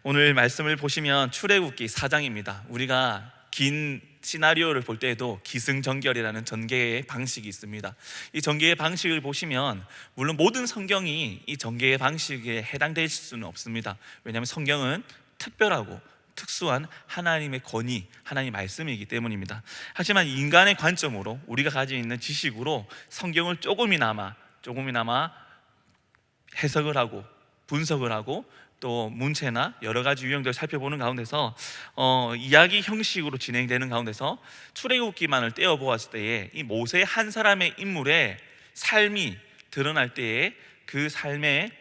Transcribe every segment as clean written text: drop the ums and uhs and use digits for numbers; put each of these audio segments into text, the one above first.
오늘 말씀을 보시면 출애굽기 4장입니다. 우리가 긴 시나리오를 볼 때에도 기승전결이라는 전개의 방식이 있습니다. 이 전개의 방식을 보시면 물론 모든 성경이 이 전개의 방식에 해당될 수는 없습니다. 왜냐하면 성경은 특별하고 특수한 하나님의 권위, 하나님의 말씀이기 때문입니다. 하지만 인간의 관점으로 우리가 가지고 있는 지식으로 성경을 조금이나마 해석을 하고 분석을 하고 또 문체나 여러 가지 유형들을 살펴보는 가운데서 이야기 형식으로 진행되는 가운데서 출애굽기만을 떼어 보았을 때에 이 모세 한 사람의 인물의 삶이 드러날 때에 그 삶의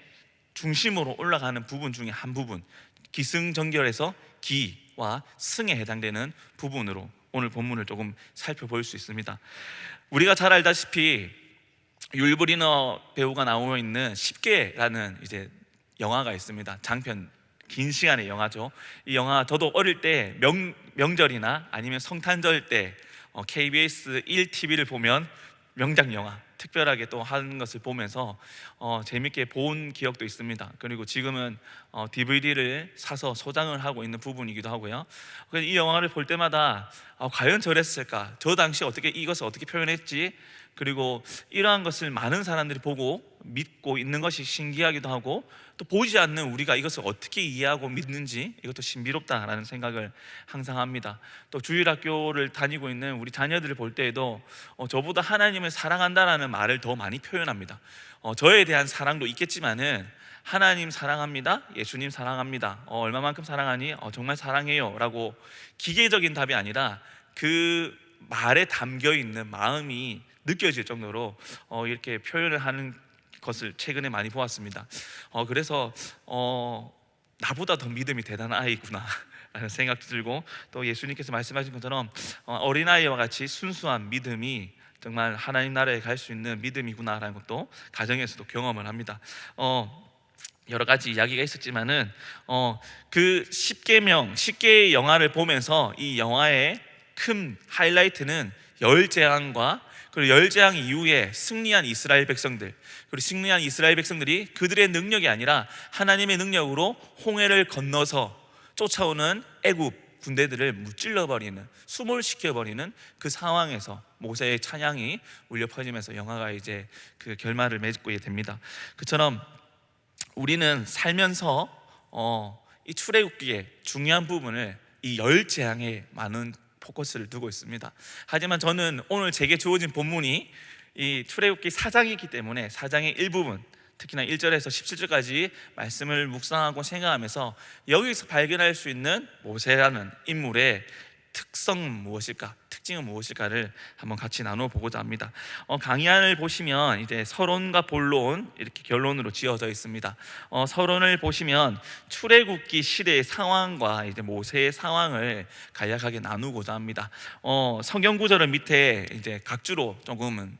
중심으로 올라가는 부분 중에 한 부분, 기승전결에서 기와 승에 해당되는 부분으로 오늘 본문을 조금 살펴볼 수 있습니다. 우리가 잘 알다시피 율브리너 배우가 나오고 있는 10개라는 이제 영화가 있습니다. 장편 긴 시간의 영화죠. 이 영화 저도 어릴 때 명절이나 아니면 성탄절 때 KBS 1TV를 보면 명작 영화 특별하게 또 하는 것을 보면서 재밌게 본 기억도 있습니다. 그리고 지금은 DVD를 사서 소장을 하고 있는 부분이기도 하고요. 이 영화를 볼 때마다 과연 저랬을까? 저 당시 이것을 어떻게 표현했지? 그리고 이러한 것을 많은 사람들이 보고 믿고 있는 것이 신기하기도 하고, 또 보지 않는 우리가 이것을 어떻게 이해하고 믿는지 이것도 신비롭다라는 생각을 항상 합니다. 또 주일학교를 다니고 있는 우리 자녀들을 볼 때에도 저보다 하나님을 사랑한다라는 말을 더 많이 표현합니다. 저에 대한 사랑도 있겠지만은 하나님 사랑합니다, 예수님 사랑합니다, 얼마만큼 사랑하니? 정말 사랑해요 라고 기계적인 답이 아니라 그 말에 담겨있는 마음이 느껴질 정도로 이렇게 표현을 하는 것을 최근에 많이 보았습니다. 그래서 나보다 더 믿음이 대단한 아이구나 라는 생각도 들고, 또 예수님께서 말씀하신 것처럼 어린아이와 같이 순수한 믿음이 정말 하나님 나라에 갈 수 있는 믿음이구나 라는 것도 가정에서도 경험을 합니다. 여러 가지 이야기가 있었지만은 그 10개의 영화를 보면서 이 영화의 큰 하이라이트는 열재앙과 그리고 열재앙 이후에 승리한 이스라엘 백성들, 그리고 승리한 이스라엘 백성들이 그들의 능력이 아니라 하나님의 능력으로 홍해를 건너서 쫓아오는 애굽 군대들을 무찔러버리는, 수몰시켜버리는 그 상황에서 모세의 찬양이 울려 퍼지면서 영화가 이제 그 결말을 맺게 됩니다. 그처럼 우리는 살면서 이 출애굽기의 중요한 부분을 이 열재앙에 많은 포커스를 두고 있습니다. 하지만 저는 오늘 제게 주어진 본문이 이 출애굽기 4장이기 때문에 4장의 일부분, 특히나 1절에서 17절까지 말씀을 묵상하고 생각하면서 여기서 발견할 수 있는 모세라는 인물의 특징은 무엇일까를 한번 같이 나눠보고자 합니다. 강의안을 보시면 이제 서론과 본론 이렇게 결론으로 지어져 있습니다. 서론을 보시면 출애굽기 시대의 상황과 이제 모세의 상황을 간략하게 나누고자 합니다. 성경 구절을 밑에 이제 각주로 조금은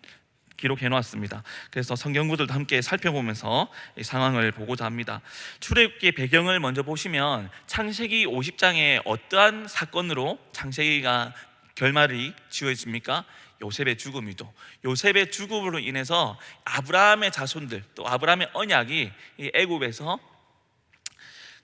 기록해 놓았습니다. 그래서 성경 구절도 함께 살펴보면서 이 상황을 보고자 합니다. 출애굽기의 배경을 먼저 보시면 창세기 50장에 어떠한 사건으로 창세기가 결말이 지어집니까? 요셉의 죽음이죠. 요셉의 죽음으로 인해서 아브라함의 자손들, 또 아브라함의 언약이 이 애굽에서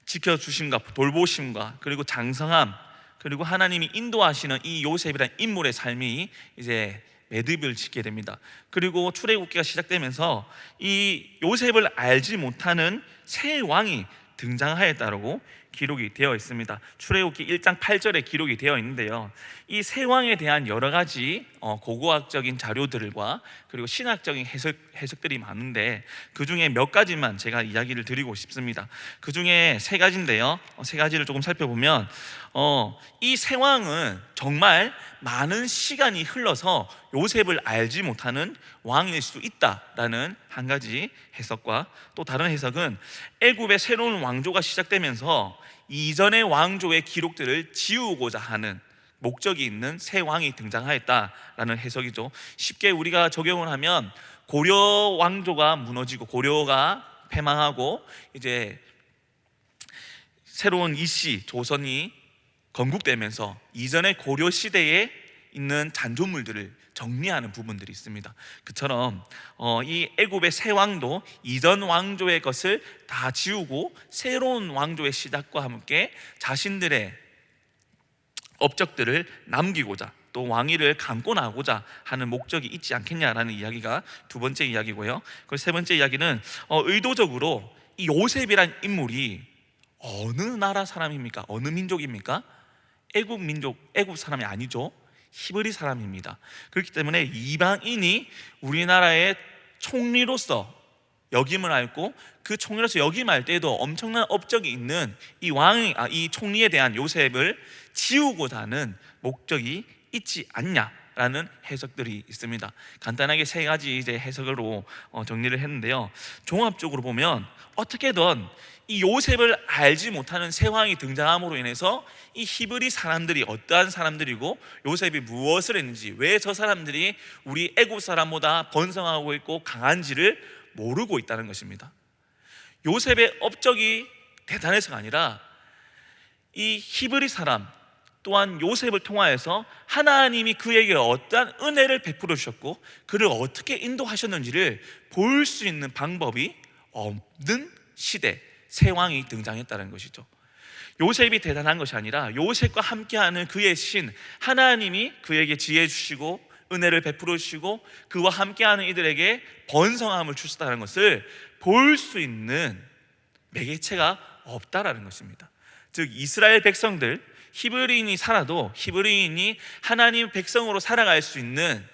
지켜주심과 돌보심과 그리고 장성함, 그리고 하나님이 인도하시는 이 요셉이라는 인물의 삶이 이제 매듭을 짓게 됩니다. 그리고 출애굽기가 시작되면서 이 요셉을 알지 못하는 새 왕이 등장하였다고 기록이 되어 있습니다. 출애굽기 1장 8절에 기록이 되어 있는데요, 이 새 왕에 대한 여러 가지 고고학적인 자료들과 그리고 신학적인 해석들이 많은데 그 중에 몇 가지만 제가 이야기를 드리고 싶습니다. 그 중에 세 가지인데요, 세 가지를 조금 살펴보면 이 새 왕은 정말 많은 시간이 흘러서 요셉을 알지 못하는 왕일 수 있다라는 한 가지 해석과, 또 다른 해석은 애굽의 새로운 왕조가 시작되면서 이전의 왕조의 기록들을 지우고자 하는 목적이 있는 새 왕이 등장하였다라는 해석이죠. 쉽게 우리가 적용을 하면 고려 왕조가 무너지고 고려가 패망하고 이제 새로운 이씨 조선이 건국되면서 이전의 고려 시대의 있는 잔존물들을 정리하는 부분들이 있습니다. 그처럼 이 애굽의 새 왕도 이전 왕조의 것을 다 지우고 새로운 왕조의 시작과 함께 자신들의 업적들을 남기고자 또 왕위를 감고 나고자 하는 목적이 있지 않겠냐라는 이야기가 두 번째 이야기고요. 그리고 세 번째 이야기는 의도적으로 이 요셉이란 인물이 어느 나라 사람입니까? 어느 민족입니까? 애굽 민족, 애굽 사람이 아니죠. 히브리 사람입니다. 그렇기 때문에 이방인이 우리나라의 총리로서 역임을 앓고 그 총리로서 역임할 때에도 엄청난 업적이 있는 이 총리에 대한 요셉을 지우고자 하는 목적이 있지 않냐라는 해석들이 있습니다. 간단하게 세 가지 이제 해석으로 정리를 했는데요. 종합적으로 보면 어떻게든 이 요셉을 알지 못하는 새 왕이 등장함으로 인해서 이 히브리 사람들이 어떠한 사람들이고 요셉이 무엇을 했는지, 왜 저 사람들이 우리 애굽 사람보다 번성하고 있고 강한지를 모르고 있다는 것입니다. 요셉의 업적이 대단해서가 아니라 이 히브리 사람 또한 요셉을 통하여서 하나님이 그에게 어떠한 은혜를 베풀어 주셨고 그를 어떻게 인도하셨는지를 볼 수 있는 방법이 없는 시대, 새 왕이 등장했다는 것이죠. 요셉이 대단한 것이 아니라 요셉과 함께하는 그의 신 하나님이 그에게 지혜 주시고 은혜를 베풀어 주시고 그와 함께하는 이들에게 번성함을 주셨다는 것을 볼 수 있는 매개체가 없다라는 것입니다. 즉 이스라엘 백성들, 히브리인이 살아도 히브리인이 하나님 백성으로 살아갈 수 있는,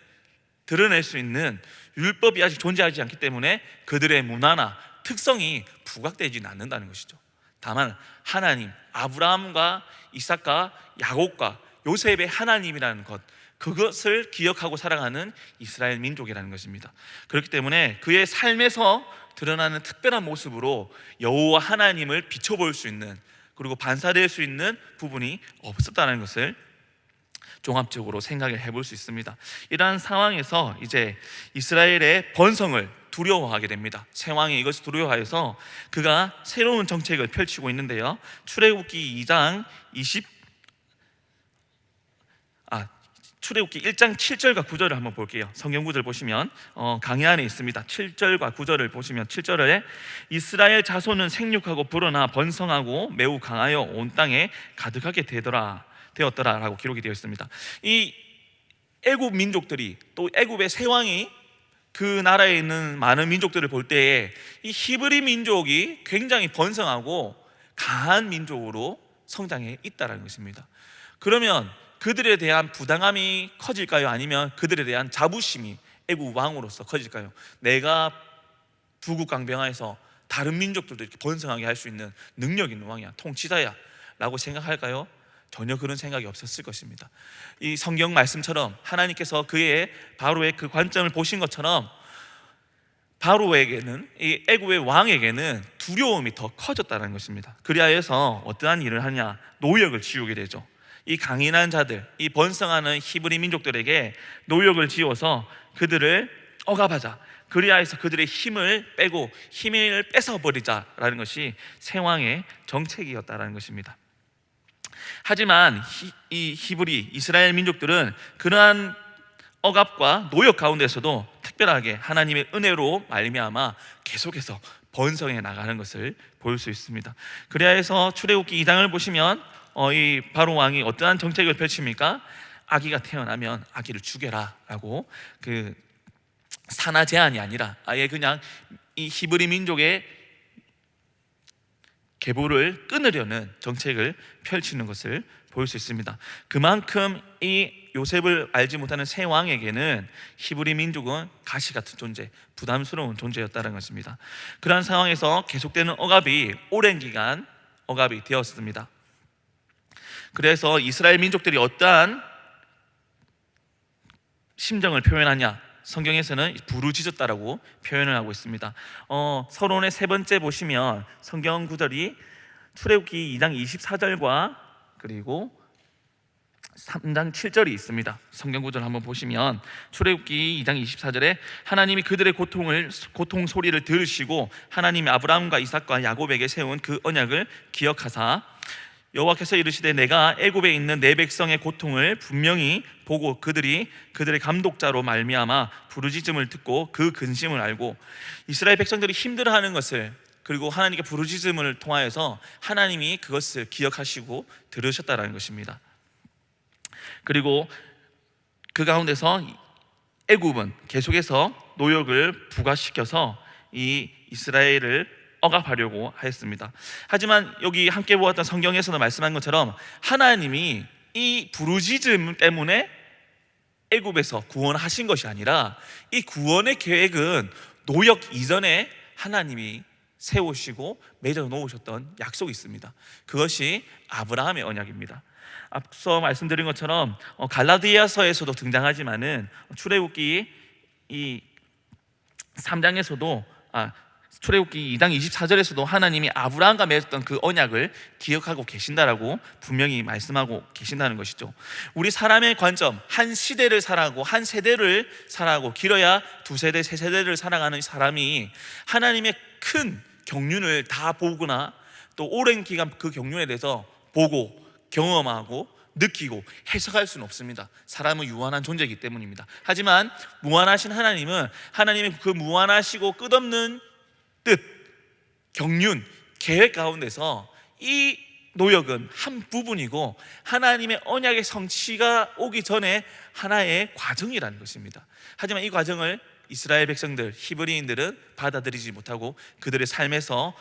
드러낼 수 있는 율법이 아직 존재하지 않기 때문에 그들의 문화나 특성이 부각되지는 않는다는 것이죠. 다만 하나님, 아브라함과 이삭과 야곱과 요셉의 하나님이라는 것, 그것을 기억하고 살아가는 이스라엘 민족이라는 것입니다. 그렇기 때문에 그의 삶에서 드러나는 특별한 모습으로 여호와 하나님을 비춰볼 수 있는, 그리고 반사될 수 있는 부분이 없었다는 것을 종합적으로 생각을 해볼 수 있습니다. 이러한 상황에서 이제 이스라엘의 번성을 두려워하게 됩니다. 새 왕이 이것을 두려워하여서 그가 새로운 정책을 펼치고 있는데요. 출애굽기 1장 7절과 9절을 한번 볼게요. 성경 구절 보시면 강의 안에 있습니다. 7절과 9절을 보시면 7절에 이스라엘 자손은 생육하고 불어나 번성하고 매우 강하여 온 땅에 가득하게 되었더라라고 기록이 되어 있습니다. 이 애굽 민족들이, 또 애굽의 새 왕이 그 나라에 있는 많은 민족들을 볼 때에 이 히브리 민족이 굉장히 번성하고 강한 민족으로 성장해 있다는 것입니다. 그러면 그들에 대한 부당함이 커질까요? 아니면 그들에 대한 자부심이 애굽 왕으로서 커질까요? 내가 부국강병하에서 다른 민족들도 이렇게 번성하게 할 수 있는 능력 있는 왕이야, 통치자야 라고 생각할까요? 전혀 그런 생각이 없었을 것입니다. 이 성경 말씀처럼 하나님께서 바로의 그 관점을 보신 것처럼 바로에게는, 이 애굽의 왕에게는 두려움이 더 커졌다는 것입니다. 그리하여서 어떠한 일을 하냐? 노역을 지우게 되죠. 이 강인한 자들, 이 번성하는 히브리 민족들에게 노역을 지어서 그들을 억압하자, 그리하여서 그들의 힘을 빼고 힘을 뺏어버리자라는 것이 새 왕의 정책이었다는 것입니다. 하지만 이 히브리, 이스라엘 민족들은 그러한 억압과 노역 가운데서도 특별하게 하나님의 은혜로 말미암아 계속해서 번성해 나가는 것을 볼 수 있습니다. 그리하여서 출애굽기 2장을 보시면 이 바로 왕이 어떠한 정책을 펼칩니까? 아기가 태어나면 아기를 죽여라 라고, 그 산하 제한이 아니라 아예 그냥 이 히브리 민족의 계보를 끊으려는 정책을 펼치는 것을 볼 수 있습니다. 그만큼 이 요셉을 알지 못하는 새 왕에게는 히브리 민족은 가시 같은 존재, 부담스러운 존재였다는 것입니다. 그러한 상황에서 계속되는 억압이 오랜 기간 억압이 되었습니다. 그래서 이스라엘 민족들이 어떠한 심정을 표현하냐? 성경에서는 부르짖었다라고 표현을 하고 있습니다. 서론의 세 번째 보시면 성경 구절이 출애굽기 2장 24절과 그리고 3장 7절이 있습니다. 성경 구절 한번 보시면 출애굽기 2장 24절에 하나님이 그들의 고통 소리를 들으시고 하나님이 아브라함과 이삭과 야곱에게 세운 그 언약을 기억하사 여호와께서 이르시되 내가 애굽에 있는 내 백성의 고통을 분명히 보고 그들의 감독자로 말미암아 부르짖음을 듣고 그 근심을 알고 이스라엘 백성들이 힘들어하는 것을 그리고 하나님께 부르짖음을 통하여서 하나님이 그것을 기억하시고 들으셨다라는 것입니다. 그리고 그 가운데서 애굽은 계속해서 노역을 부과시켜서 이 이스라엘을 억압하려고 하였습니다. 하지만 여기 함께 보았던 성경에서도 말씀한 것처럼 하나님이 이 부르짖음 때문에 애굽에서 구원하신 것이 아니라 이 구원의 계획은 노역 이전에 하나님이 세우시고 맺어 놓으셨던 약속이 있습니다. 그것이 아브라함의 언약입니다. 앞서 말씀드린 것처럼 갈라디아서에서도 등장하지만은 출애굽기 이 3장에서도 출애굽기 2장 24절에서도 하나님이 아브라함과 맺었던 그 언약을 기억하고 계신다라고 분명히 말씀하고 계신다는 것이죠. 우리 사람의 관점, 한 시대를 살아가고 한 세대를 살아가고 길어야 두 세대, 세 세대를 살아가는 사람이 하나님의 큰 경륜을 다 보거나 또 오랜 기간 그 경륜에 대해서 보고 경험하고 느끼고 해석할 수는 없습니다. 사람은 유한한 존재이기 때문입니다. 하지만 무한하신 하나님은 하나님의 그 무한하시고 끝없는 뜻, 경륜, 계획 가운데서 이 노역은 한 부분이고 하나님의 언약의 성취가 오기 전에 하나의 과정이라는 것입니다. 하지만 이 과정을 이스라엘 백성들, 히브리인들은 받아들이지 못하고 그들의 삶에서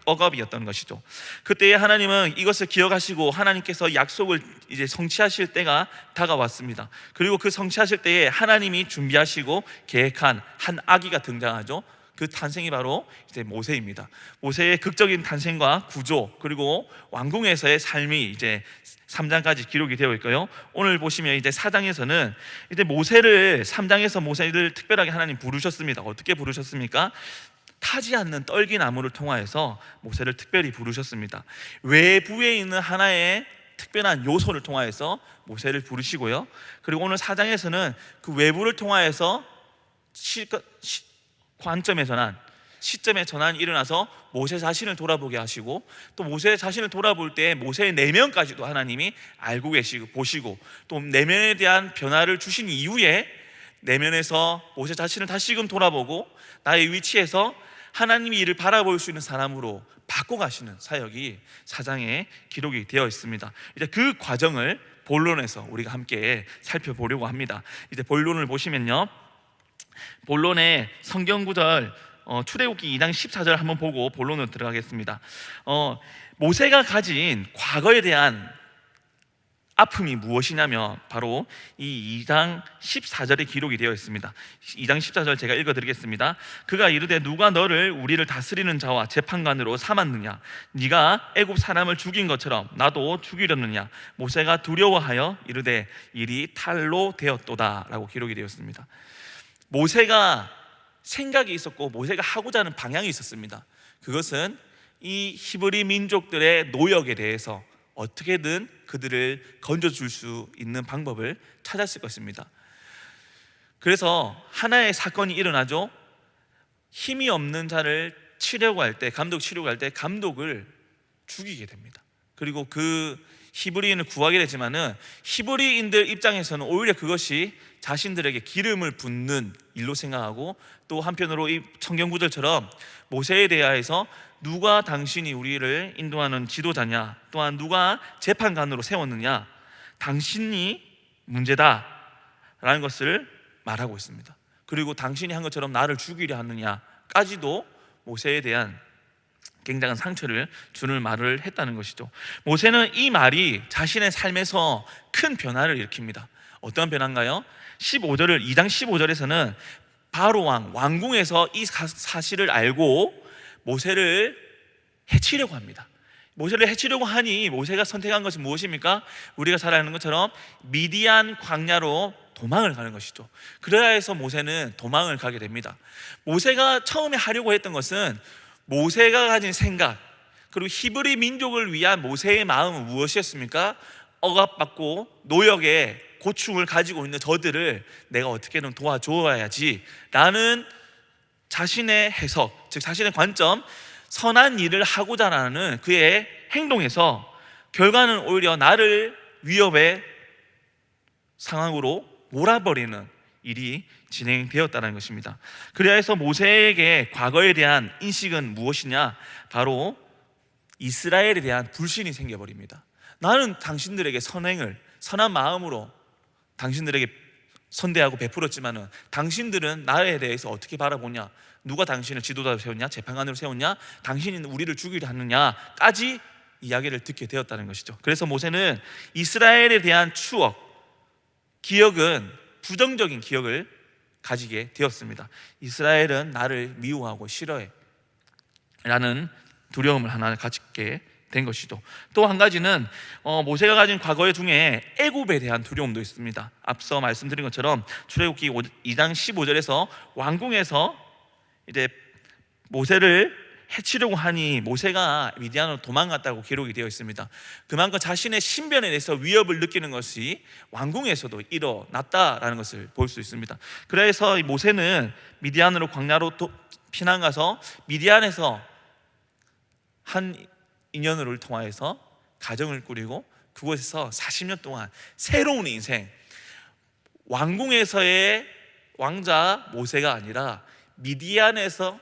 억압이었던 것이죠. 그때에 하나님은 이것을 기억하시고 하나님께서 약속을 이제 성취하실 때가 다가왔습니다. 그리고 그 성취하실 때에 하나님이 준비하시고 계획한 한 아기가 등장하죠. 그 탄생이 바로 이제 모세입니다. 모세의 극적인 탄생과 구조 그리고 왕궁에서의 삶이 이제 3장까지 기록이 되어 있고요. 오늘 보시면 이제 4장에서는 이제 모세를 3장에서 모세를 특별하게 하나님 부르셨습니다. 어떻게 부르셨습니까? 타지 않는 떨기나무를 통하여서 모세를 특별히 부르셨습니다. 외부에 있는 하나의 특별한 요소를 통하여서 모세를 부르시고요. 그리고 오늘 4장에서는 그 외부를 통하여서 관점의 전환, 시점의 전환이 일어나서 모세 자신을 돌아보게 하시고 또 모세 자신을 돌아볼 때 모세의 내면까지도 하나님이 알고 계시고 보시고 또 내면에 대한 변화를 주신 이후에 내면에서 모세 자신을 다시금 돌아보고 나의 위치에서 하나님이 이를 바라볼 수 있는 사람으로 바꿔가시는 사역이 4장에 기록이 되어 있습니다. 이제 그 과정을 본론에서 우리가 함께 살펴보려고 합니다. 이제 본론을 보시면요, 본론의 성경 구절 출애굽기 2장 14절 한번 보고 본론으로 들어가겠습니다. 모세가 가진 과거에 대한 아픔이 무엇이냐면 바로 이 2장 14절에 기록이 되어 있습니다. 2장 14절 제가 읽어드리겠습니다. 그가 이르되 누가 너를 우리를 다스리는 자와 재판관으로 삼았느냐? 네가 애굽 사람을 죽인 것처럼 나도 죽이려느냐? 모세가 두려워하여 이르되 일이 탈로 되었도다 라고 기록이 되었습니다. 모세가 생각이 있었고 모세가 하고자 하는 방향이 있었습니다. 그것은 이 히브리 민족들의 노역에 대해서 어떻게든 그들을 건져줄 수 있는 방법을 찾았을 것입니다. 그래서 하나의 사건이 일어나죠. 힘이 없는 자를 치려고 할 때, 감독을 죽이게 됩니다. 그리고 그 히브리인을 구하게 되지만은 히브리인들 입장에서는 오히려 그것이 자신들에게 기름을 붓는 일로 생각하고 또 한편으로 이 성경 구절처럼 모세에 대하여서 누가 당신이 우리를 인도하는 지도자냐, 또한 누가 재판관으로 세웠느냐, 당신이 문제다라는 것을 말하고 있습니다. 그리고 당신이 한 것처럼 나를 죽이려 하느냐까지도 모세에 대한 굉장한 상처를 주는 말을 했다는 것이죠. 모세는 이 말이 자신의 삶에서 큰 변화를 일으킵니다. 어떤 변화인가요? 2장 15절에서는 바로 왕궁에서 이 사실을 알고 모세를 해치려고 합니다. 모세를 해치려고 하니 모세가 선택한 것은 무엇입니까? 우리가 잘 아는 것처럼 미디안 광야로 도망을 가는 것이죠. 그래야 해서 모세는 도망을 가게 됩니다. 모세가 처음에 하려고 했던 것은 모세가 가진 생각, 그리고 히브리 민족을 위한 모세의 마음은 무엇이었습니까? 억압받고 노역의 고충을 가지고 있는 저들을 내가 어떻게든 도와줘야지 라는 자신의 해석, 즉 자신의 관점, 선한 일을 하고자 하는 그의 행동에서 결과는 오히려 나를 위협의 상황으로 몰아버리는 일이 진행되었다는 것입니다. 그래야 해서 모세에게 과거에 대한 인식은 무엇이냐? 바로 이스라엘에 대한 불신이 생겨버립니다. 나는 당신들에게 선한 마음으로 당신들에게 선대하고 베풀었지만은 당신들은 나에 대해서 어떻게 바라보냐? 누가 당신을 지도자로 세웠냐? 재판관으로 세웠냐? 당신이 우리를 죽이려 하느냐까지 이야기를 듣게 되었다는 것이죠. 그래서 모세는 이스라엘에 대한 추억, 기억은 부정적인 기억을 가지게 되었습니다. 이스라엘은 나를 미워하고 싫어해 라는 두려움을 하나 가지게 된 것이죠. 또 한 가지는 모세가 가진 과거 중에 애굽에 대한 두려움도 있습니다. 앞서 말씀드린 것처럼 출애굽기 2장 15절에서 왕궁에서 이제 모세를 해치려고 하니 모세가 미디안으로 도망갔다고 기록이 되어 있습니다. 그만큼 자신의 신변에 대해서 위협을 느끼는 것이 왕궁에서도 일어났다라는 것을 볼 수 있습니다. 그래서 모세는 미디안으로 광야로 피난 가서 미디안에서 한 인연을 통하여서 가정을 꾸리고 그곳에서 40년 동안 새로운 인생, 왕궁에서의 왕자 모세가 아니라 미디안에서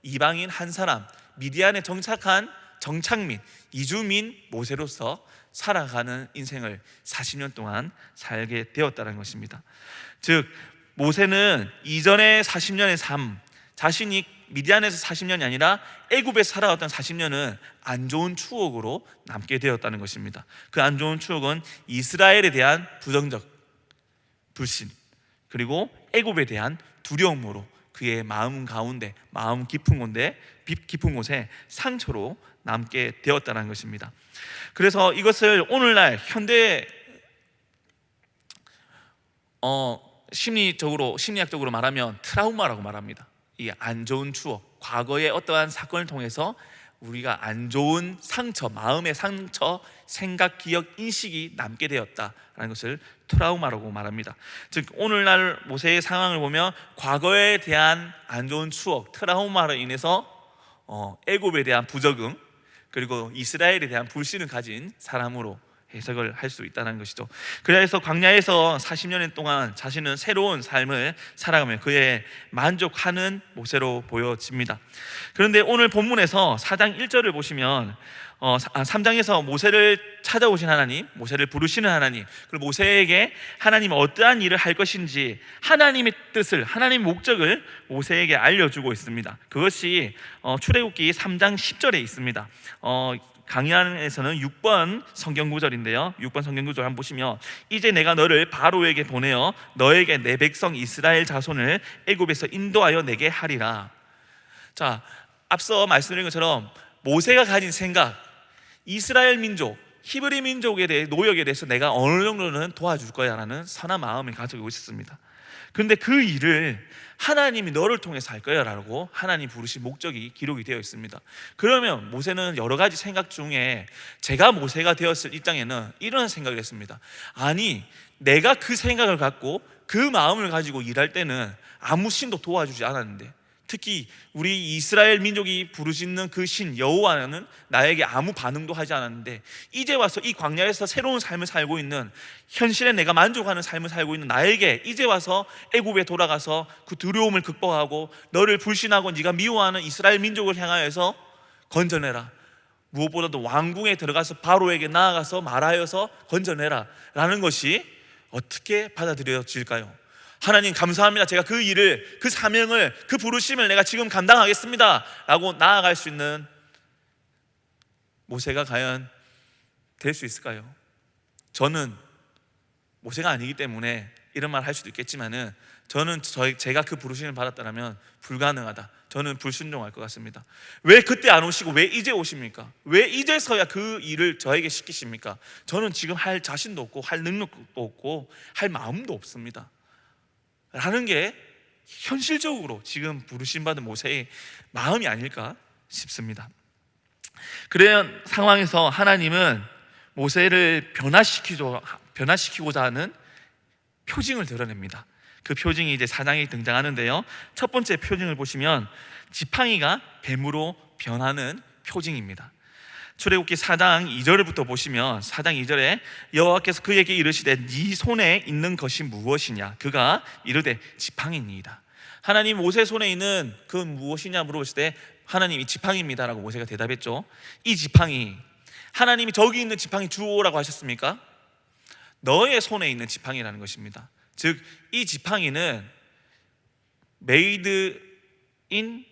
이방인 한 사람, 미디안에 정착한 정착민, 이주민 모세로서 살아가는 인생을 40년 동안 살게 되었다는 것입니다. 즉 모세는 이전의 40년의 삶, 자신이 미디안에서 40년이 아니라 애굽에서 살아왔던 40년은 안 좋은 추억으로 남게 되었다는 것입니다. 그 안 좋은 추억은 이스라엘에 대한 부정적 불신, 그리고 애굽에 대한 두려움으로 그의 마음 가운데, 마음 깊은 곳에 상처로 남게 되었다는 것입니다. 그래서 이것을 오늘날 현대 심리학적으로 말하면 트라우마라고 말합니다. 이 안 좋은 추억, 과거의 어떠한 사건을 통해서 우리가 안 좋은 상처, 마음의 상처, 생각, 기억, 인식이 남게 되었다라는 것을 트라우마라고 말합니다. 즉 오늘날 모세의 상황을 보면 과거에 대한 안 좋은 추억, 트라우마로 인해서 애굽에 대한 부적응, 그리고 이스라엘에 대한 불신을 가진 사람으로 해석을 할 수 있다는 것이죠. 그래서 광야에서 40년 동안 자신은 새로운 삶을 살아가며 그의 만족하는 모세로 보여집니다. 그런데 오늘 본문에서 4장 1절을 보시면 3장에서 모세를 찾아오신 하나님, 모세를 부르시는 하나님, 그리고 모세에게 하나님은 어떠한 일을 할 것인지 하나님의 뜻을, 하나님의 목적을 모세에게 알려주고 있습니다. 그것이 출애굽기 3장 10절에 있습니다. 강의안에서는 6번 성경 구절인데요, 6번 성경 구절 한번 보시면 이제 내가 너를 바로에게 보내어 너에게 내 백성 이스라엘 자손을 애굽에서 인도하여 내게 하리라. 자, 앞서 말씀드린 것처럼 모세가 가진 생각, 이스라엘 민족, 히브리 민족에 대해 노역에 대해서 내가 어느 정도는 도와줄 거야 라는 선한 마음을 가지고 있었습니다. 그런데 그 일을 하나님이 너를 통해서 할 거야 라고 하나님 부르신 목적이 기록이 되어 있습니다. 그러면 모세는 여러 가지 생각 중에 제가 모세가 되었을 입장에는 이런 생각을 했습니다. 아니, 내가 그 생각을 갖고 그 마음을 가지고 일할 때는 아무 신도 도와주지 않았는데, 특히 우리 이스라엘 민족이 부르짖는 그 신 여호와는 나에게 아무 반응도 하지 않았는데, 이제 와서 이 광야에서 새로운 삶을 살고 있는, 현실에 내가 만족하는 삶을 살고 있는 나에게 이제 와서 애굽에 돌아가서 그 두려움을 극복하고 너를 불신하고 네가 미워하는 이스라엘 민족을 향하여서 건져내라, 무엇보다도 왕궁에 들어가서 바로에게 나아가서 말하여서 건져내라 라는 것이 어떻게 받아들여질까요? 하나님 감사합니다, 제가 그 일을, 그 사명을, 그 부르심을 내가 지금 감당하겠습니다 라고 나아갈 수 있는 모세가 과연 될 수 있을까요? 저는 모세가 아니기 때문에 이런 말 할 수도 있겠지만은 저는 제가 그 부르심을 받았다면 불가능하다, 저는 불순종할 것 같습니다. 왜 그때 안 오시고 왜 이제 오십니까? 왜 이제서야 그 일을 저에게 시키십니까? 저는 지금 할 자신도 없고 할 능력도 없고 할 마음도 없습니다 라는 게 현실적으로 지금 부르심받은 모세의 마음이 아닐까 싶습니다. 그런 상황에서 하나님은 모세를 변화시키고자 하는 표징을 드러냅니다. 그 표징이 이제 4장에 등장하는데요, 첫 번째 표징을 보시면 지팡이가 뱀으로 변하는 표징입니다. 출애굽기 4장 2절부터 보시면 4장 2절에 여호와께서 그에게 이르시되 네 손에 있는 것이 무엇이냐? 그가 이르되 지팡이니이다. 하나님 모세 손에 있는 그 무엇이냐 물어보실 때 하나님이 지팡이입니다 라고 모세가 대답했죠. 이 지팡이, 하나님이 저기 있는 지팡이 주오라고 하셨습니까? 너의 손에 있는 지팡이라는 것입니다. 즉 이 지팡이는 메이드 인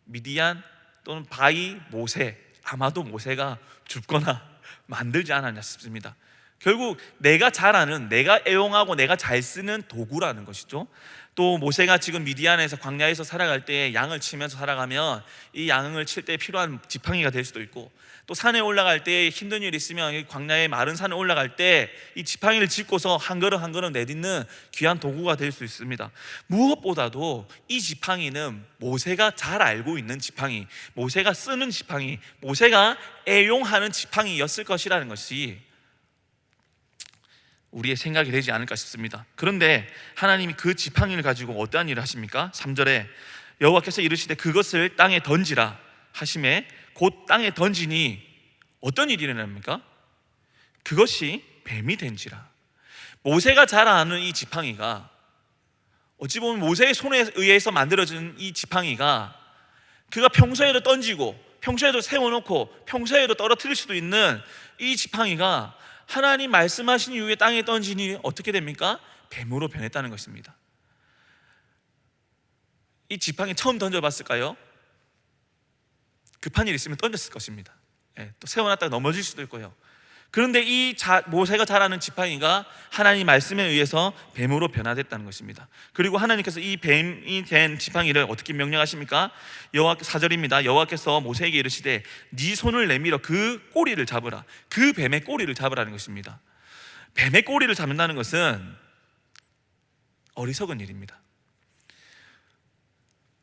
미디안 또는 바이 모세, 아마도 모세가 줍거나 만들지 않았냐 싶습니다. 결국 내가 잘 아는, 내가 애용하고 내가 잘 쓰는 도구라는 것이죠. 또 모세가 지금 미디안에서 광야에서 살아갈 때 양을 치면서 살아가면 이 양을 칠 때 필요한 지팡이가 될 수도 있고, 또 산에 올라갈 때 힘든 일이 있으면 광야의 마른 산에 올라갈 때 이 지팡이를 짚고서 한 걸음 한 걸음 내딛는 귀한 도구가 될 수 있습니다. 무엇보다도 이 지팡이는 모세가 잘 알고 있는 지팡이, 모세가 쓰는 지팡이, 모세가 애용하는 지팡이였을 것이라는 것이 우리의 생각이 되지 않을까 싶습니다. 그런데 하나님이 그 지팡이를 가지고 어떠한 일을 하십니까? 3절에 여호와께서 이르시되 그것을 땅에 던지라 하심에 곧 땅에 던지니 어떤 일이 일어납니까? 그것이 뱀이 된지라. 모세가 잘 아는 이 지팡이가, 어찌 보면 모세의 손에 의해서 만들어진 이 지팡이가 그가 평소에도 던지고 평소에도 세워놓고 평소에도 떨어뜨릴 수도 있는 이 지팡이가 하나님 말씀하신 이후에 땅에 던지니 어떻게 됩니까? 뱀으로 변했다는 것입니다. 이 지팡이 처음 던져봤을까요? 급한 일 있으면 던졌을 것입니다. 또 세워놨다가 넘어질 수도 있고요. 그런데 이 모세가 잘 아는 지팡이가 하나님 말씀에 의해서 뱀으로 변화됐다는 것입니다. 그리고 하나님께서 이 뱀이 된 지팡이를 어떻게 명령하십니까? 4절입니다. 여호와께서 모세에게 이르시되 네 손을 내밀어 그 꼬리를 잡으라. 그 뱀의 꼬리를 잡으라는 것입니다. 뱀의 꼬리를 잡는다는 것은 어리석은 일입니다.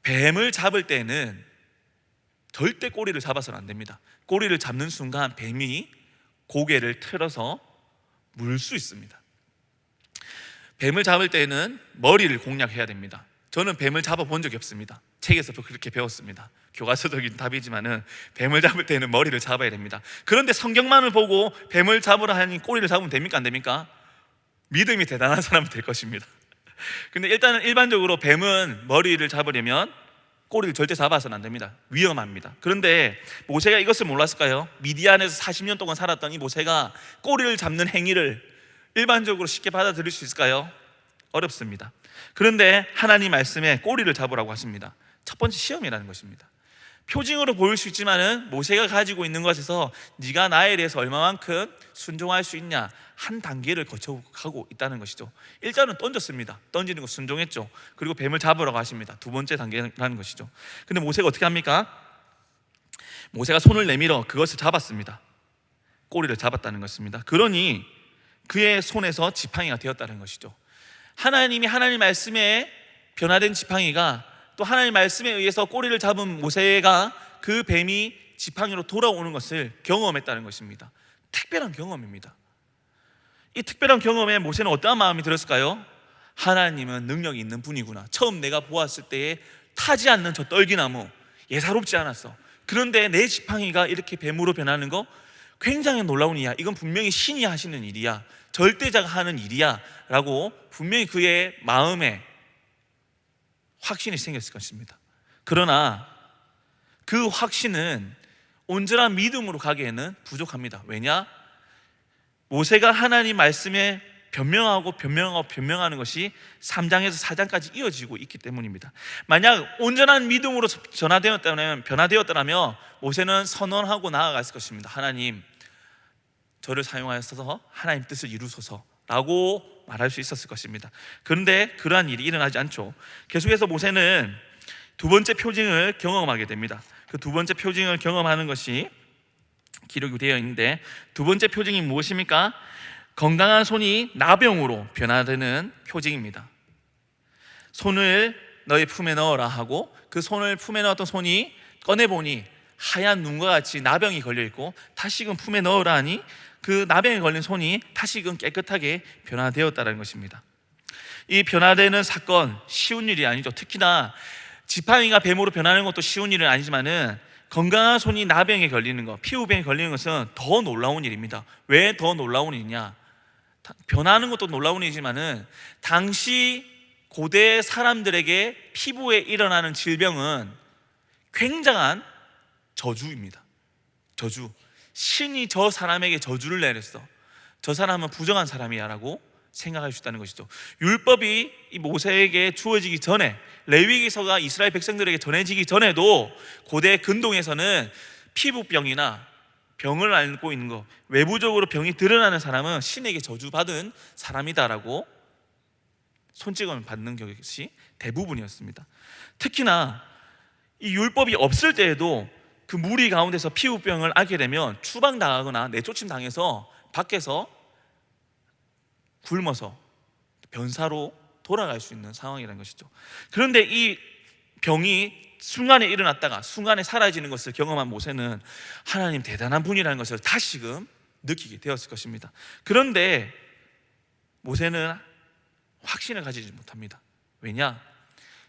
뱀을 잡을 때는 절대 꼬리를 잡아서는 안 됩니다. 꼬리를 잡는 순간 뱀이 고개를 틀어서 물 수 있습니다. 뱀을 잡을 때는 머리를 공략해야 됩니다. 저는 뱀을 잡아본 적이 없습니다. 책에서도 그렇게 배웠습니다. 교과서적인 답이지만은 뱀을 잡을 때는 머리를 잡아야 됩니다. 그런데 성경만을 보고 뱀을 잡으라 하니 꼬리를 잡으면 됩니까? 안 됩니까? 믿음이 대단한 사람이 될 것입니다. 근데 일단은 일반적으로 뱀은 머리를 잡으려면 꼬리를 절대 잡아서는 안 됩니다. 위험합니다. 그런데 모세가 이것을 몰랐을까요? 미디안에서 40년 동안 살았던 이 모세가 꼬리를 잡는 행위를 일반적으로 쉽게 받아들일 수 있을까요? 어렵습니다. 그런데 하나님 말씀에 꼬리를 잡으라고 하십니다. 첫 번째 시험이라는 것입니다. 표징으로 보일 수 있지만은 모세가 가지고 있는 것에서 네가 나에 대해서 얼마만큼 순종할 수 있냐, 한 단계를 거쳐가고 있다는 것이죠. 일단은 던졌습니다. 던지는 거 순종했죠. 그리고 뱀을 잡으라고 하십니다. 두 번째 단계라는 것이죠. 근데 모세가 어떻게 합니까? 모세가 손을 내밀어 그것을 잡았습니다. 꼬리를 잡았다는 것입니다. 그러니 그의 손에서 지팡이가 되었다는 것이죠. 하나님이 하나님 말씀에 변화된 지팡이가 또 하나님 말씀에 의해서 꼬리를 잡은 모세가 그 뱀이 지팡이로 돌아오는 것을 경험했다는 것입니다. 특별한 경험입니다. 이 특별한 경험에 모세는 어떠한 마음이 들었을까요? 하나님은 능력이 있는 분이구나. 처음 내가 보았을 때에 타지 않는 저 떨기나무, 예사롭지 않았어. 그런데 내 지팡이가 이렇게 뱀으로 변하는 거 굉장히 놀라운 일이야. 이건 분명히 신이 하시는 일이야. 절대자가 하는 일이야 라고 분명히 그의 마음에 확신이 생겼을 것입니다. 그러나 그 확신은 온전한 믿음으로 가기에는 부족합니다. 왜냐? 모세가 하나님 말씀에 변명하는 것이 3장에서 4장까지 이어지고 있기 때문입니다. 만약 온전한 믿음으로 변화되었다면 모세는 선언하고 나아갔을 것입니다. 하나님, 저를 사용하셔서 하나님 뜻을 이루소서라고 말할 수 있었을 것입니다. 그런데 그러한 일이 일어나지 않죠. 계속해서 모세는 두 번째 표징을 경험하게 됩니다. 그 두 번째 표징을 경험하는 것이 기록이 되어 있는데, 두 번째 표징이 무엇입니까? 건강한 손이 나병으로 변화되는 표징입니다. 손을 너의 품에 넣어라 하고 그 손을 품에 넣었던 손이 꺼내보니 하얀 눈과 같이 나병이 걸려있고, 다시금 품에 넣으라 하니 그 나병에 걸린 손이 다시금 깨끗하게 변화되었다는 것입니다. 이 변화되는 사건 쉬운 일이 아니죠. 특히나 지팡이가 뱀으로 변하는 것도 쉬운 일은 아니지만은 건강한 손이 나병에 걸리는 것, 피부병에 걸리는 것은 더 놀라운 일입니다. 왜 더 놀라운 일이냐? 변하는 것도 놀라운 일이지만은 당시 고대 사람들에게 피부에 일어나는 질병은 굉장한 저주입니다. 저주. 신이 저 사람에게 저주를 내렸어. 저 사람은 부정한 사람이야 라고 생각할 수 있다는 것이죠. 율법이 이 모세에게 주어지기 전에, 레위기서가 이스라엘 백성들에게 전해지기 전에도 고대 근동에서는 피부병이나 병을 앓고 있는 것, 외부적으로 병이 드러나는 사람은 신에게 저주받은 사람이다라고 손찌검을 받는 것이 대부분이었습니다. 특히나 이 율법이 없을 때에도 그 무리 가운데서 피부병을 앓게 되면 추방당하거나 내쫓임 당해서 밖에서 굶어서 변사로 돌아갈 수 있는 상황이라는 것이죠. 그런데 이 병이 순간에 일어났다가 순간에 사라지는 것을 경험한 모세는 하나님 대단한 분이라는 것을 다시금 느끼게 되었을 것입니다. 그런데 모세는 확신을 가지지 못합니다. 왜냐?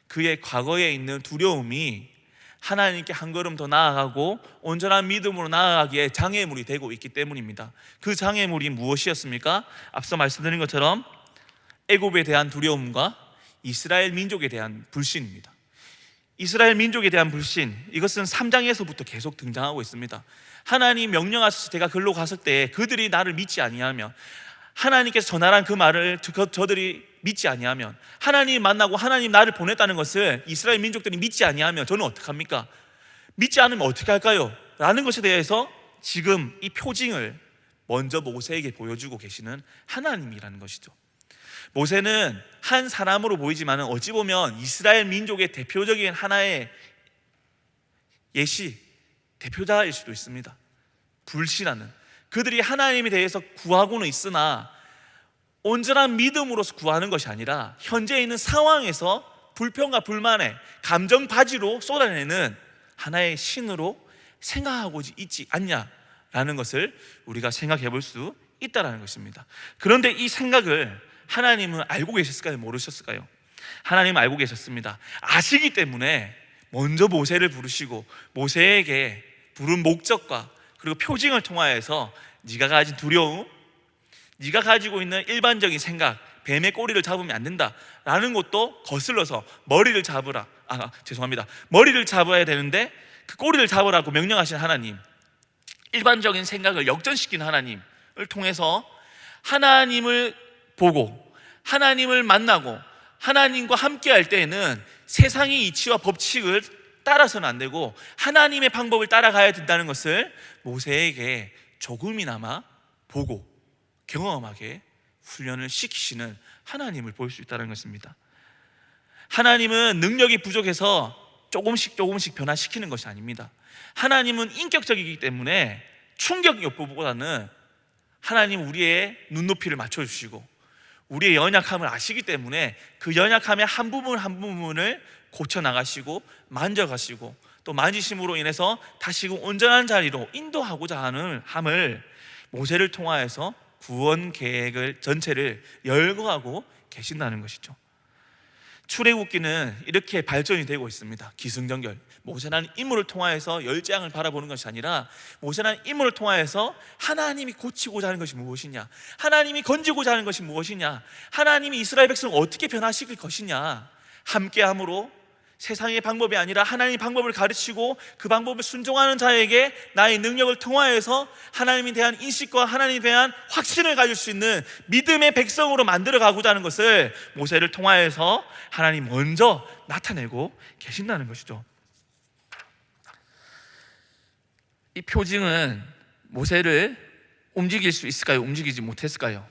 그의 과거에 있는 두려움이 하나님께 한 걸음 더 나아가고 온전한 믿음으로 나아가기에 장애물이 되고 있기 때문입니다. 그 장애물이 무엇이었습니까? 앞서 말씀드린 것처럼 애굽에 대한 두려움과 이스라엘 민족에 대한 불신입니다. 이스라엘 민족에 대한 불신, 이것은 3장에서부터 계속 등장하고 있습니다. 하나님 명령하셔서 제가 글로 갔을 때 그들이 나를 믿지 아니하면, 하나님께서 전하란 그 말을 저들이 믿지 아니하면, 하나님 만나고 하나님 나를 보냈다는 것을 이스라엘 민족들이 믿지 아니하면 저는 어떡합니까? 믿지 않으면 어떻게 할까요? 라는 것에 대해서 지금 이 표징을 먼저 모세에게 보여주고 계시는 하나님이라는 것이죠. 모세는 한 사람으로 보이지만 어찌 보면 이스라엘 민족의 대표적인 하나의 예시, 대표자일 수도 있습니다. 불신하는, 그들이 하나님에 대해서 구하고는 있으나 온전한 믿음으로서 구하는 것이 아니라 현재 있는 상황에서 불평과 불만의 감정 바지로 쏟아내는 하나의 신으로 생각하고 있지 않냐라는 것을 우리가 생각해 볼 수 있다는 것입니다. 그런데 이 생각을 하나님은 알고 계셨을까요? 모르셨을까요? 하나님은 알고 계셨습니다. 아시기 때문에 먼저 모세를 부르시고 모세에게 부른 목적과 그리고 표징을 통하여서 네가 가진 두려움, 네가 가지고 있는 일반적인 생각, 뱀의 꼬리를 잡으면 안 된다라는 것도 거슬러서 머리를 잡으라. 머리를 잡아야 되는데 그 꼬리를 잡으라고 명령하신 하나님, 일반적인 생각을 역전시킨 하나님을 통해서 하나님을 보고 하나님을 만나고 하나님과 함께 할 때에는 세상의 이치와 법칙을 따라서는 안 되고 하나님의 방법을 따라가야 된다는 것을 모세에게 조금이나마 보고 경험하게 훈련을 시키시는 하나님을 볼 수 있다는 것입니다. 하나님은 능력이 부족해서 조금씩 변화시키는 것이 아닙니다. 하나님은 인격적이기 때문에 충격 여부보다는 하나님 우리의 눈높이를 맞춰주시고 우리의 연약함을 아시기 때문에 그 연약함의 한 부분 한 부분을 고쳐나가시고 만져가시고 또 만지심으로 인해서 다시금 온전한 자리로 인도하고자 하는 함을 모세를 통하여서 구원 계획을 전체를 열거하고 계신다는 것이죠. 출애굽기는 이렇게 발전이 되고 있습니다. 기승전결. 모세라는 인물을 통하여서 열재앙을 바라보는 것이 아니라 모세라는 인물을 통하여서 하나님이 고치고자 하는 것이 무엇이냐, 하나님이 건지고자 하는 것이 무엇이냐, 하나님이 이스라엘 백성을 어떻게 변화시킬 것이냐, 함께함으로 세상의 방법이 아니라 하나님의 방법을 가르치고 그 방법을 순종하는 자에게 나의 능력을 통하여서 하나님에 대한 인식과 하나님에 대한 확신을 가질 수 있는 믿음의 백성으로 만들어 가고자 하는 것을 모세를 통하여서 하나님 먼저 나타내고 계신다는 것이죠. 이 표징은 모세를 움직일 수 있을까요? 움직이지 못했을까요?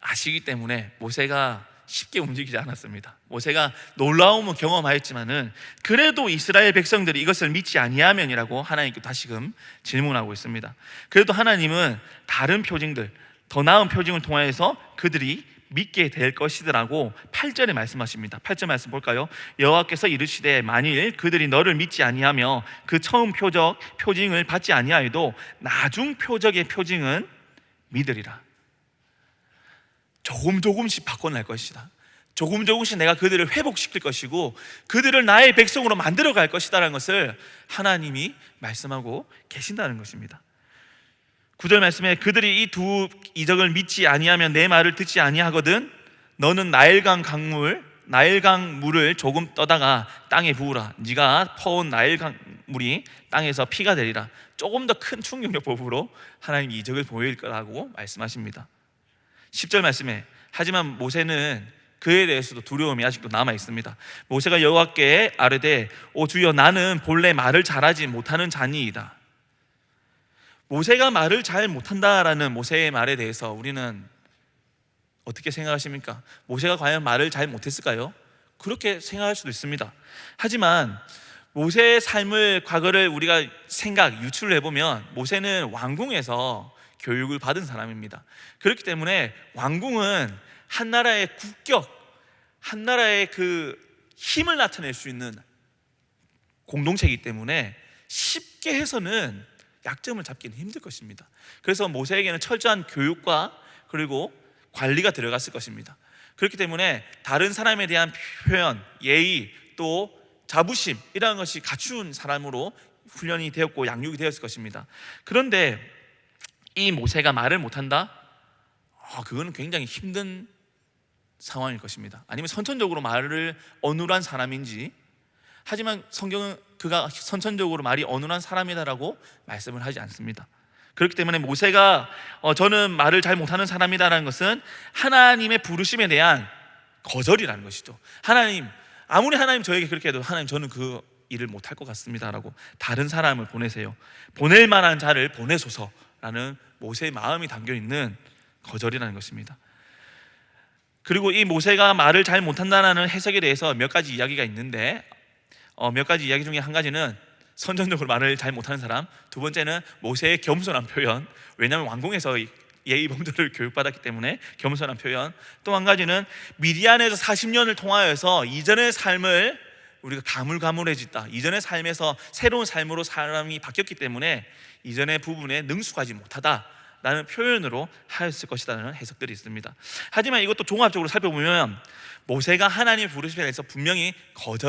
아시기 때문에 모세가 쉽게 움직이지 않았습니다. 모세가 놀라움을 경험하였지만은 그래도 이스라엘 백성들이 이것을 믿지 아니하면이라고 하나님께 다시금 질문하고 있습니다. 그래도 하나님은 다른 표징들, 더 나은 표징을 통하여서 그들이 믿게 될 것이더라고 8절에 말씀하십니다. 8절 말씀 볼까요? 여호와께서 이르시되 만일 그들이 너를 믿지 아니하며 그 처음 표징을 받지 아니하여도 나중 표적의 표징은 믿으리라. 조금씩 바꿔낼 것이다. 조금 조금씩 내가 그들을 회복시킬 것이고 그들을 나의 백성으로 만들어 갈 것이다라는 것을 하나님이 말씀하고 계신다는 것입니다. 9절 말씀에 그들이 이 두 이적을 믿지 아니하면 내 말을 듣지 아니하거든 너는 나일강 물을 조금 떠다가 땅에 부으라. 네가 퍼온 나일강 물이 땅에서 피가 되리라. 조금 더 큰 충격적 법으로 하나님이 이적을 보일 거라고 말씀하십니다. 10절 말씀에 하지만 모세는 그에 대해서도 두려움이 아직도 남아 있습니다. 모세가 여호와께 아뢰되 오 주여 나는 본래 말을 잘하지 못하는 자니이다. 모세가 말을 잘 못한다라는 모세의 말에 대해서 우리는 어떻게 생각하십니까? 모세가 과연 말을 잘 못했을까요? 그렇게 생각할 수도 있습니다. 하지만 모세의 삶을 과거를 우리가 유출을 해보면 모세는 왕궁에서 교육을 받은 사람입니다. 그렇기 때문에 왕궁은 한 나라의 국격, 한 나라의 그 힘을 나타낼 수 있는 공동체이기 때문에 쉽게 해서는 약점을 잡기는 힘들 것입니다. 그래서 모세에게는 철저한 교육과 그리고 관리가 들어갔을 것입니다. 그렇기 때문에 다른 사람에 대한 표현, 예의, 또 자부심 이런 것이 갖춘 사람으로 훈련이 되었고 양육이 되었을 것입니다. 그런데 이 모세가 말을 못한다? 그거는 굉장히 힘든 상황일 것입니다. 아니면 선천적으로 말을 어눌한 사람인지, 하지만 성경은 그가 선천적으로 말이 어눌한 사람이다라고 말씀을 하지 않습니다. 그렇기 때문에 모세가 저는 말을 잘 못하는 사람이다라는 것은 하나님의 부르심에 대한 거절이라는 것이죠. 아무리 하나님 저에게 그렇게 해도 하나님 저는 그 일을 못할 것 같습니다라고 다른 사람을 보내세요. 보낼 만한 자를 보내소서라는 모세의 마음이 담겨있는 거절이라는 것입니다. 그리고 이 모세가 말을 잘 못한다는 해석에 대해서 몇 가지 이야기가 있는데 몇 가지 이야기 중에 한 가지는 선천적으로 말을 잘 못하는 사람, 두 번째는 모세의 겸손한 표현, 왜냐하면 왕궁에서 예의범절을 교육받았기 때문에 겸손한 표현, 또 한 가지는 미디안에서 40년을 통하여서 이전의 삶을 우리가 가물가물해졌다, 이전의 삶에서 새로운 삶으로 사람이 바뀌었기 때문에 이전의 부분에 능숙하지 못하다 라는 표현으로 하였을 것이라는 해석들이 있습니다. 하지만 이것도 종합적으로 살펴보면 모세가 하나님의 부르심에 대해서 분명히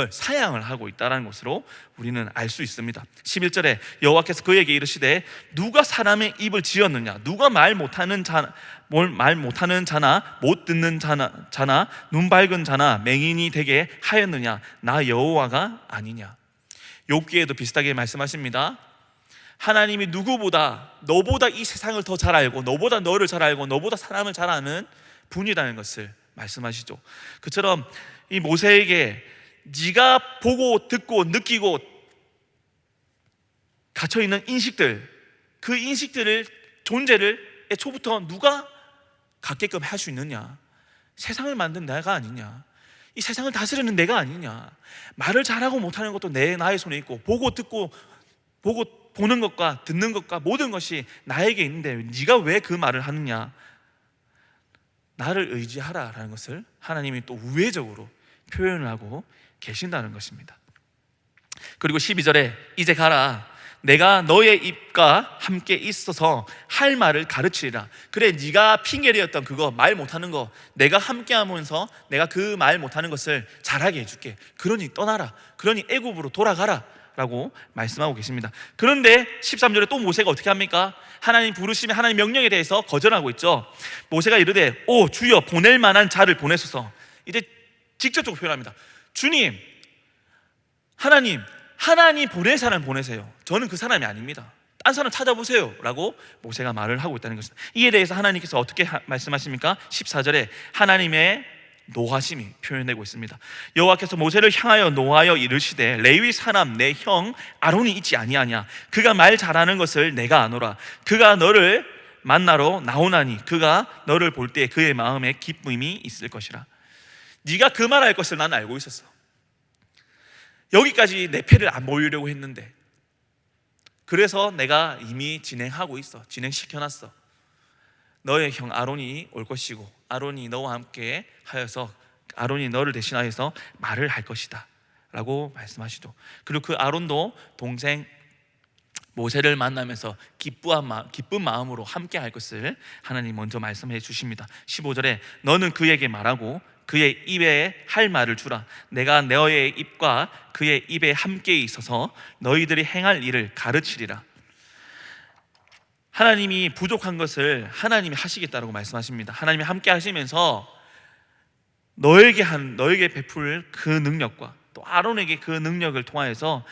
사양을 하고 있다는 것으로 우리는 알 수 있습니다. 11절에 여호와께서 그에게 이르시되 누가 사람의 입을 지었느냐, 누가 말 못하는 자나 못 듣는 자나 눈 밝은 자나 맹인이 되게 하였느냐, 나 여호와가 아니냐. 욥기에도 비슷하게 말씀하십니다. 하나님이 너보다 이 세상을 더 잘 알고 너보다 너를 잘 알고 너보다 사람을 잘 아는 분이라는 것을 말씀하시죠. 그처럼 이 모세에게 네가 보고 듣고 느끼고 갇혀있는 인식들, 그 인식들을 존재를 애초부터 누가 갖게끔 할 수 있느냐, 세상을 만든 내가 아니냐, 이 세상을 다스리는 내가 아니냐, 말을 잘하고 못하는 것도 나의 손에 있고 보는 것과 듣는 것과 모든 것이 나에게 있는데 네가 왜 그 말을 하느냐, 나를 의지하라라는 것을 하나님이 또 우회적으로 표현을 하고 계신다는 것입니다. 그리고 12절에 이제 가라, 내가 너의 입과 함께 있어서 할 말을 가르치리라. 그래, 네가 핑계대었던 그거, 말 못하는 거, 내가 함께 하면서 내가 그 말 못하는 것을 잘하게 해줄게. 그러니 떠나라, 그러니 애굽으로 돌아가라 라고 말씀하고 계십니다. 그런데 13절에 또 모세가 어떻게 합니까? 하나님 부르심에 하나님 명령에 대해서 거절하고 있죠. 모세가 이르되 오 주여 보낼 만한 자를 보내소서. 이제 직접적으로 표현합니다. 주님, 하나님 보낼 사람 보내세요. 저는 그 사람이 아닙니다. 딴 사람 찾아보세요 라고 모세가 말을 하고 있다는 것입니다. 이에 대해서 하나님께서 어떻게 말씀하십니까? 14절에 하나님의 노하심이 표현되고 있습니다. 여호와께서 모세를 향하여 노하여 이르시되 레위 사람 내 형 아론이 있지 아니하냐, 그가 말 잘하는 것을 내가 아노라. 그가 너를 만나러 나오나니 그가 너를 볼 때 그의 마음에 기쁨이 있을 것이라. 네가 그 말할 것을 나는 알고 있었어. 여기까지 내 패를 안 보이려고 했는데, 그래서 내가 이미 진행시켜놨어. 너의 형 아론이 올 것이고 아론이 너와 함께 하여서 아론이 너를 대신하여서 말을 할 것이다 라고 말씀하시죠. 그리고 그 아론도 동생 모세를 만나면서 기쁜 마음으로 함께 할 것을 하나님 먼저 말씀해 주십니다. 15절에 너는 그에게 말하고 그의 입에 할 말을 주라. 내가 너의 입과 그의 입에 함께 있어서 너희들이 행할 일을 가르치리라. 하나님이 부족한 것을 하나님이 하시겠다라고 말씀하십니다. 하나님이 함께 하시면서 너에게 베풀 그 능력과 또 아론에게 그 능력을 통하여서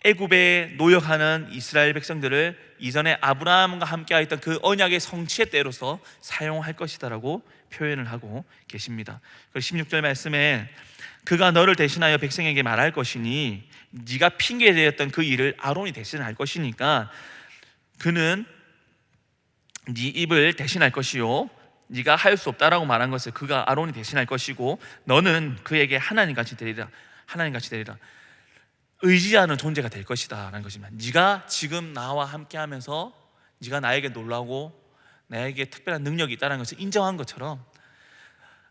애굽에 노역하는 이스라엘 백성들을 이전에 아브라함과 함께 하였던 그 언약의 성취의 때로서 사용할 것이다라고 표현을 하고 계십니다. 16절 말씀에 그가 너를 대신하여 백성에게 말할 것이니 네가 핑계되었던 그 일을 아론이 대신할 것이니까 그는 네 입을 대신할 것이요 네가 할 수 없다라고 말한 것을 그가 아론이 대신할 것이고 너는 그에게 하나님같이 되리라. 의지하는 존재가 될 것이다 라는 것입니다. 네가 지금 나와 함께하면서 네가 나에게 놀라고 나에게 특별한 능력이 있다는 것을 인정한 것처럼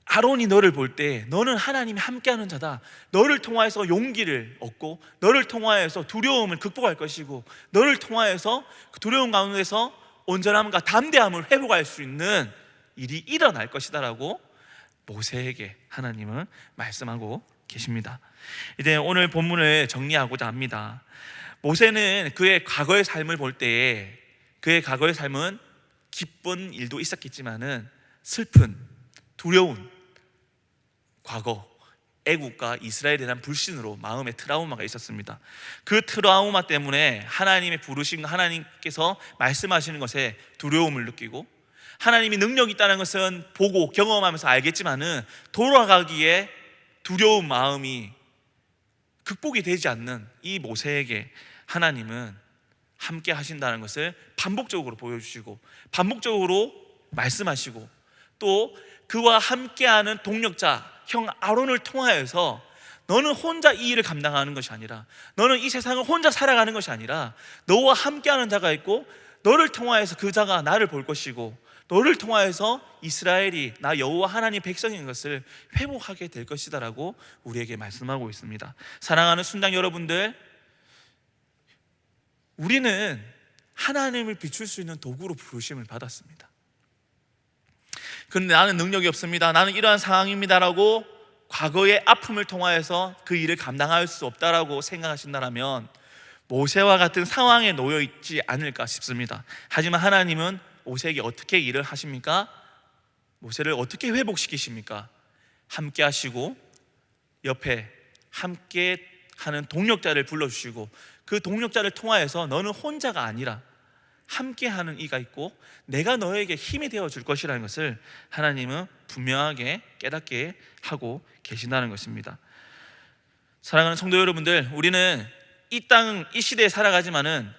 아론이 너를 볼 때 너는 하나님이 함께하는 자다. 너를 통하여서 용기를 얻고 너를 통하여서 두려움을 극복할 것이고 너를 통하여서 그 두려움 가운데서 온전함과 담대함을 회복할 수 있는 일이 일어날 것이다 라고 모세에게 하나님은 말씀하고 계십니다. 이제 오늘 본문을 정리하고자 합니다. 모세는 그의 과거의 삶을 볼 때에 그의 과거의 삶은 기쁜 일도 있었겠지만은 슬픈, 두려운 과거, 애국과 이스라엘에 대한 불신으로 마음의 트라우마가 있었습니다. 그 트라우마 때문에 하나님의 부르심, 하나님께서 말씀하시는 것에 두려움을 느끼고 하나님이 능력이 있다는 것은 보고 경험하면서 알겠지만은 돌아가기에 두려운 마음이 극복이 되지 않는 이 모세에게 하나님은 함께 하신다는 것을 반복적으로 보여주시고 반복적으로 말씀하시고 또 그와 함께하는 동력자 형 아론을 통하여서 너는 혼자 이 일을 감당하는 것이 아니라 너는 이 세상을 혼자 살아가는 것이 아니라 너와 함께하는 자가 있고 너를 통하여서 그 자가 나를 볼 것이고 너를 통하여서 이스라엘이 나 여호와 하나님 백성인 것을 회복하게 될 것이다 라고 우리에게 말씀하고 있습니다. 사랑하는 순장 여러분들, 우리는 하나님을 비출 수 있는 도구로 부르심을 받았습니다. 그런데 나는 능력이 없습니다, 나는 이러한 상황입니다 라고 과거의 아픔을 통하여서 그 일을 감당할 수 없다라고 생각하신다면 모세와 같은 상황에 놓여 있지 않을까 싶습니다. 하지만 하나님은 모세에게 어떻게 일을 하십니까? 모세를 어떻게 회복시키십니까? 함께 하시고 옆에 함께 하는 동력자를 불러주시고 그 동력자를 통하여서 너는 혼자가 아니라 함께 하는 이가 있고 내가 너에게 힘이 되어줄 것이라는 것을 하나님은 분명하게 깨닫게 하고 계신다는 것입니다. 사랑하는 성도 여러분들, 우리는 이 땅, 이 시대에 살아가지만은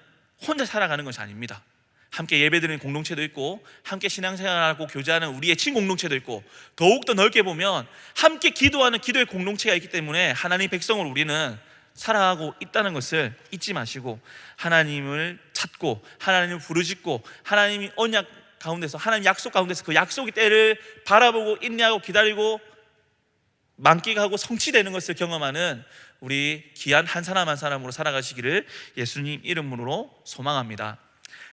혼자 살아가는 것이 아닙니다. 함께 예배드리는 공동체도 있고 함께 신앙생활하고 교제하는 우리의 친공동체도 있고 더욱더 넓게 보면 함께 기도하는 기도의 공동체가 있기 때문에 하나님 백성으로 우리는 살아가고 있다는 것을 잊지 마시고 하나님을 찾고 하나님을 부르짖고 하나님이 언약 가운데서 하나님 약속 가운데서 그 약속의 때를 바라보고 인내하고 기다리고 만끽하고 성취되는 것을 경험하는 우리 귀한 한 사람 한 사람으로 살아가시기를 예수님 이름으로 소망합니다.